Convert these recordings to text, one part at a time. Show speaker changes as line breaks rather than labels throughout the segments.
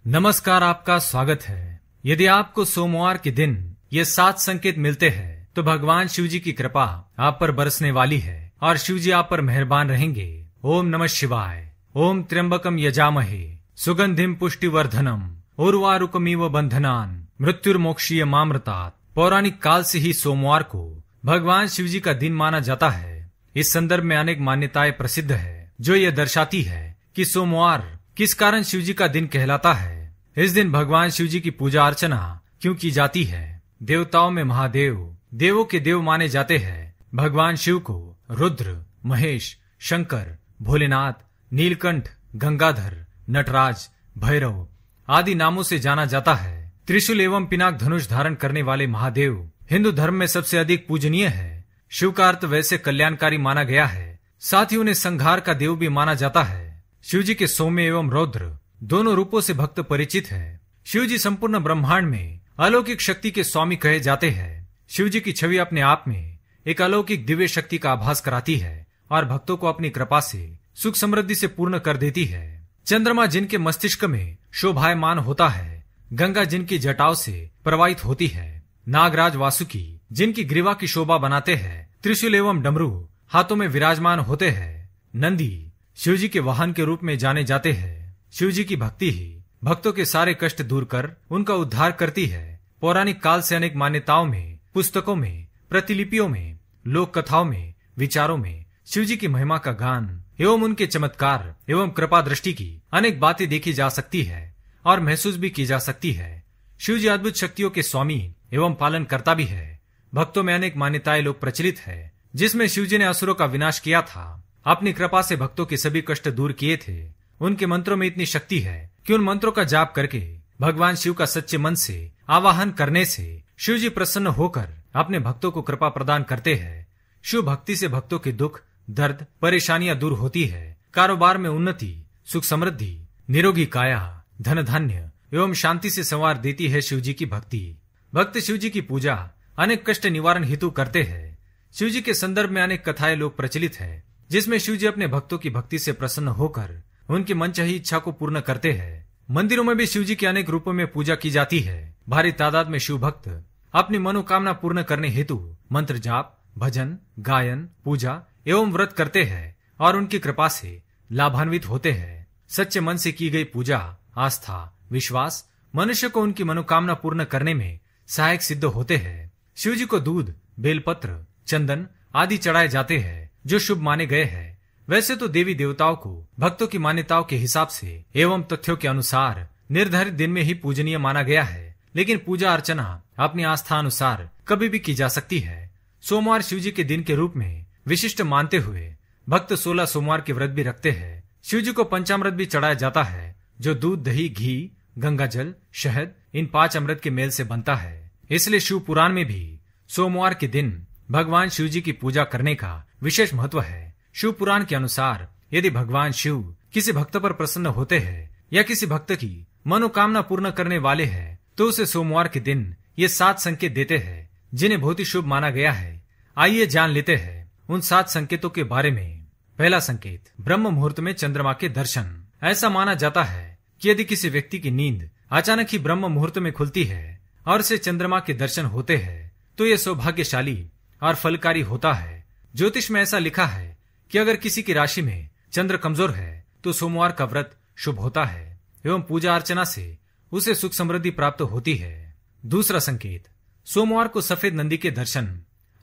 नमस्कार, आपका स्वागत है। यदि आपको सोमवार के दिन ये 7 संकेत मिलते हैं तो भगवान शिव जी की कृपा आप पर बरसने वाली है और शिव जी आप पर मेहरबान रहेंगे। ओम नमः शिवाय। ओम त्र्यंबकम यजामहे सुगंधिम पुष्टिवर्धनम उर्वारुकमिव बंधनान मृत्युर्मोक्षीय मामृतात्। पौराणिक काल से ही सोमवार को भगवान शिव जी का दिन माना जाता है। इस संदर्भ में अनेक मान्यताएं प्रसिद्ध है जो ये दर्शाती है कि सोमवार किस कारण शिव जी का दिन कहलाता है। इस दिन भगवान शिव जी की पूजा अर्चना क्यों की जाती है। देवताओं में महादेव देवों के देव माने जाते हैं। भगवान शिव को रुद्र, महेश, शंकर, भोलेनाथ, नीलकंठ, गंगाधर, नटराज, भैरव आदि नामों से जाना जाता है। त्रिशूल एवं पिनाक धनुष धारण करने वाले महादेव हिंदू धर्म में सबसे अधिक पूजनीय है। शिव का अर्थ वैसे कल्याणकारी माना गया है, साथ ही उन्हें संहार का देव भी माना जाता है। शिव जी के सौम्य एवं रौद्र दोनों रूपों से भक्त परिचित है। शिव जी संपूर्ण ब्रह्मांड में अलौकिक शक्ति के स्वामी कहे जाते हैं। शिव जी की छवि अपने आप में एक अलौकिक दिव्य शक्ति का आभास कराती है और भक्तों को अपनी कृपा से सुख समृद्धि से पूर्ण कर देती है। चंद्रमा जिनके मस्तिष्क में शोभायमान होता है, गंगा जिनकी जटाओं से प्रवाहित होती है, नागराज वासुकी जिनकी ग्रीवा की शोभा बनाते हैं, त्रिशूल एवं डमरू हाथों में विराजमान होते हैं, नंदी शिव जी के वाहन के रूप में जाने जाते हैं। शिव जी की भक्ति ही भक्तों के सारे कष्ट दूर कर उनका उद्धार करती है। पौराणिक काल से अनेक मान्यताओं में, पुस्तकों में, प्रतिलिपियों में, लोक कथाओं में, विचारों में शिव जी की महिमा का गान एवं उनके चमत्कार एवं कृपा दृष्टि की अनेक बातें देखी जा सकती है और महसूस भी की जा सकती है। शिव जी अद्भुत शक्तियों के स्वामी एवं पालन करता भी है। भक्तों में अनेक मान्यताएं लोक प्रचलित है, जिसमें शिव जी ने असुरों का विनाश किया था, अपनी कृपा से भक्तों के सभी कष्ट दूर किए थे। उनके मंत्रों में इतनी शक्ति है कि उन मंत्रों का जाप करके भगवान शिव का सच्चे मन से आवाहन करने से शिव जी प्रसन्न होकर अपने भक्तों को कृपा प्रदान करते हैं। शिव भक्ति से भक्तों के दुख, दर्द, परेशानियां दूर होती है। कारोबार में उन्नति, सुख समृद्धि, निरोगी काया, धन धान्य एवं शांति से संवार देती है शिव जी की भक्ति। भक्त शिव जी की पूजा अनेक कष्ट निवारण हेतु करते हैं। शिव जी के संदर्भ में अनेक कथाएं लोक प्रचलित है, जिसमें शिव जी अपने भक्तों की भक्ति से प्रसन्न होकर उनकी मनचाही इच्छा को पूर्ण करते हैं। मंदिरों में भी शिव जी के अनेक रूपों में पूजा की जाती है। भारी तादाद में शिव भक्त अपनी मनोकामना पूर्ण करने हेतु मंत्र जाप, भजन, गायन, पूजा एवं व्रत करते हैं और उनकी कृपा से लाभान्वित होते हैं। सच्चे मन से की गई पूजा, आस्था, विश्वास मनुष्य को उनकी मनोकामना पूर्ण करने में सहायक सिद्ध होते हैं। शिव जी को दूध, बेलपत्र, चंदन आदि चढ़ाए जाते हैं जो शुभ माने गए हैं। वैसे तो देवी देवताओं को भक्तों की मान्यताओं के हिसाब से एवं तथ्यों के अनुसार निर्धारित दिन में ही पूजनीय माना गया है, लेकिन पूजा अर्चना अपनी आस्था अनुसार कभी भी की जा सकती है। सोमवार शिव जी के दिन के रूप में विशिष्ट मानते हुए भक्त 16 सोमवार के व्रत भी रखते हैं। शिव जी को पंचामृत भी चढ़ाया जाता है, जो दूध, दही, घी, गंगा जल, शहद इन 5 अमृत के मेल से बनता है। इसलिए शिव पुराण में भी सोमवार के दिन भगवान शिव जी की पूजा करने का विशेष महत्व है। शिव पुराण के अनुसार यदि भगवान शिव किसी भक्त पर प्रसन्न होते हैं या किसी भक्त की मनोकामना पूर्ण करने वाले हैं, तो उसे सोमवार के दिन ये 7 संकेत देते हैं, जिन्हें बहुत ही शुभ माना गया है। आइए जान लेते हैं उन 7 संकेतों के बारे में। पहला संकेत, ब्रह्म मुहूर्त में चंद्रमा के दर्शन। ऐसा माना जाता है कि यदि किसी व्यक्ति की नींद अचानक ही ब्रह्म मुहूर्त में खुलती है और उसे चंद्रमा के दर्शन होते हैं, तो यह सौभाग्यशाली और फलकारी होता है। ज्योतिष में ऐसा लिखा है कि अगर किसी की राशि में चंद्र कमजोर है तो सोमवार का व्रत शुभ होता है एवं पूजा अर्चना से उसे सुख समृद्धि प्राप्त होती है। दूसरा संकेत, सोमवार को सफेद नंदी के दर्शन।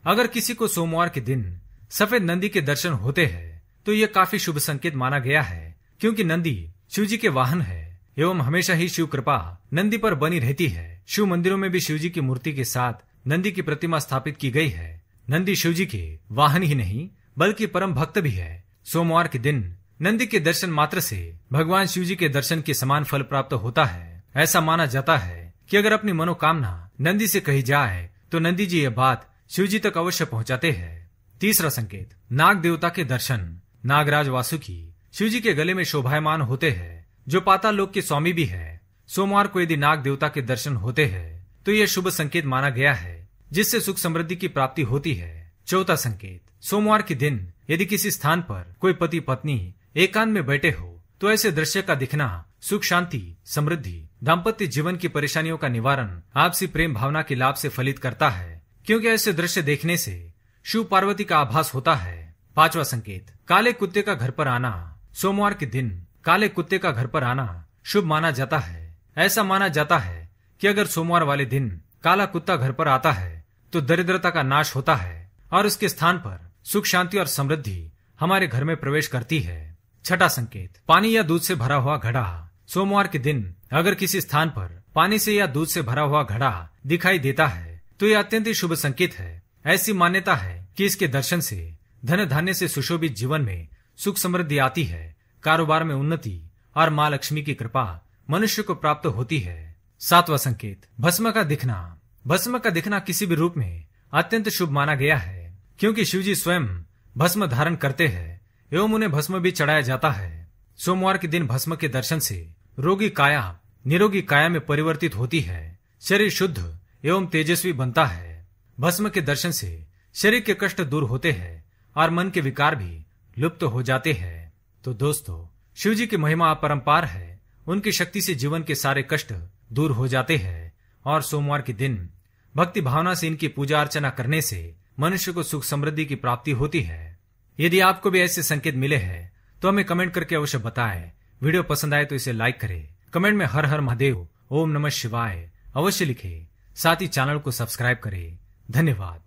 अगर किसी को सोमवार के दिन सफेद नंदी के दर्शन होते हैं तो यह काफी शुभ संकेत माना गया है, क्योंकि नंदी शिव जी के वाहन है एवं हमेशा ही शिव कृपा नंदी पर बनी रहती है। शिव मंदिरों में भी शिव जी की मूर्ति के साथ नंदी की प्रतिमा स्थापित की गई है। नंदी शिव जी के वाहन ही नहीं बल्कि परम भक्त भी है। सोमवार के दिन नंदी के दर्शन मात्र से भगवान शिव जी के दर्शन के समान फल प्राप्त होता है। ऐसा माना जाता है कि अगर अपनी मनोकामना नंदी से कही जाए तो नंदी जी यह बात शिव जी तक अवश्य पहुंचाते हैं। तीसरा संकेत, नाग देवता के दर्शन। नागराज वासुकी शिव जी के गले में शोभायमान होते हैं, जो पाताल लोक के स्वामी भी है। सोमवार को यदि नाग देवता के दर्शन होते हैं तो यह शुभ संकेत माना गया है, जिससे सुख समृद्धि की प्राप्ति होती है। चौथा संकेत, सोमवार के दिन यदि किसी स्थान पर कोई पति पत्नी एकांत में बैठे हो तो ऐसे दृश्य का दिखना सुख शांति समृद्धि दाम्पत्य जीवन की परेशानियों का निवारण आपसी प्रेम भावना के लाभ से फलित करता है, क्योंकि ऐसे दृश्य देखने से शिव पार्वती का आभास होता है। 5वां संकेत, काले कुत्ते का घर पर आना। सोमवार के दिन काले कुत्ते का घर पर आना शुभ माना जाता है। ऐसा माना जाता है कि अगर सोमवार वाले दिन काला कुत्ता घर पर आता है तो दरिद्रता का नाश होता है और उसके स्थान पर सुख शांति और समृद्धि हमारे घर में प्रवेश करती है। 6वां संकेत, पानी या दूध से भरा हुआ घड़ा। सोमवार के दिन अगर किसी स्थान पर पानी से या दूध से भरा हुआ घड़ा दिखाई देता है तो यह अत्यंत ही शुभ संकेत है। ऐसी मान्यता है कि इसके दर्शन से धन धान्य से सुशोभित जीवन में सुख समृद्धि आती है, कारोबार में उन्नति और माँ लक्ष्मी की कृपा मनुष्य को प्राप्त होती है। 7वां संकेत, भस्म का दिखना। भस्म का दिखना किसी भी रूप में अत्यंत शुभ माना गया है, क्योंकि शिवजी स्वयं भस्म धारण करते हैं एवं उन्हें भस्म भी चढ़ाया जाता है। सोमवार के दिन भस्म के दर्शन से रोगी काया निरोगी काया में परिवर्तित होती है, शरीर शुद्ध एवं तेजस्वी बनता है। भस्म के दर्शन से शरीर के कष्ट दूर होते हैं और मन के विकार भी लुप्त हो जाते हैं। तो दोस्तों, शिवजी की महिमा अपरंपार है। उनकी शक्ति से जीवन के सारे कष्ट दूर हो जाते हैं और सोमवार के दिन भक्ति भावना से इनकी पूजा अर्चना करने से मनुष्य को सुख समृद्धि की प्राप्ति होती है। यदि आपको भी ऐसे संकेत मिले हैं तो हमें कमेंट करके अवश्य बताएं। वीडियो पसंद आए तो इसे लाइक करें, कमेंट में हर हर महादेव ओम नमः शिवाय अवश्य लिखें, साथ ही चैनल को सब्सक्राइब करें। धन्यवाद।